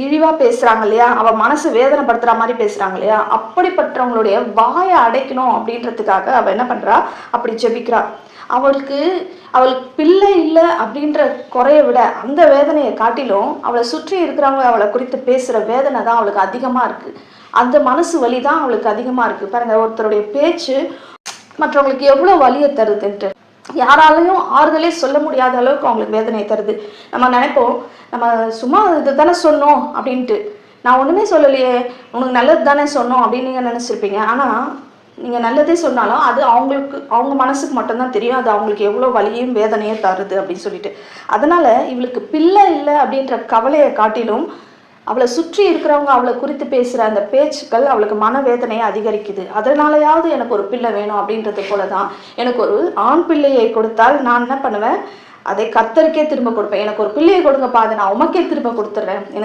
இழிவா பேசுறாங்க இல்லையா, அவ மனசு வேதனைப்படுத்துற மாதிரி பேசுறாங்க இல்லையா, அப்படிப்பட்டவங்களுடைய வாயை அடைக்கணும் அப்படின்றதுக்காக அவ என்ன பண்றா, அப்படி ஜெபிக்கிறா. அவளுக்கு அவளுக்கு பிள்ளை இல்லை அப்படின்ற குறைய விட அந்த வேதனையை காட்டிலும் அவளை சுற்றி இருக்கிறவங்க அவளை குறித்து பேசுற வேதனை தான் அவளுக்கு அதிகமா இருக்கு. அந்த மனசு வலி தான் அவளுக்கு அதிகமா இருக்கு. பாருங்க, ஒருத்தருடைய பேச்சு மற்றவங்களுக்கு எவ்வளவு வலியை தருதுன்ட்டு. யாராலையும் ஆறுதலே சொல்ல முடியாத அளவுக்கு அவங்களுக்கு வேதனையை தருது. நம்ம நினைப்போம், நம்ம சும்மா இது தானே சொன்னோம் அப்படின்ட்டு, நான் ஒண்ணுமே சொல்லலையே, உனக்கு நல்லது தானே சொன்னோம் அப்படின்னு நீங்க நினைச்சிருப்பீங்க. ஆனா நீங்க நல்லதே சொன்னாலும் அது அவங்களுக்கு அவங்க மனசுக்கு மட்டும்தான் தெரியும், அது அவங்களுக்கு எவ்வளவு வலியும் வேதனையும் தருது அப்படின்னு சொல்லிட்டு. அதனால இவளுக்கு பிள்ளை இல்லை அப்படின்ற கவலையை காட்டிலும் அவளை சுற்றி இருக்கிறவங்க அவளை குறித்து பேசுற அந்த பேச்சுக்கள் அவளுக்கு மனவேதனையை அதிகரிக்குது. அதனாலயாவது எனக்கு ஒரு பிள்ளை வேணும் அப்படின்றது போலதான், எனக்கு ஒரு ஆண் பிள்ளையை கொடுத்தால் நான் என்ன பண்ணுவேன், அதை கர்த்தருக்கே திரும்ப கொடுப்பேன். எனக்கு ஒரு பிள்ளையை கொடுங்கப்பா, அதை நான் உமக்கே திரும்ப கொடுத்துட்றேன். எனக்கு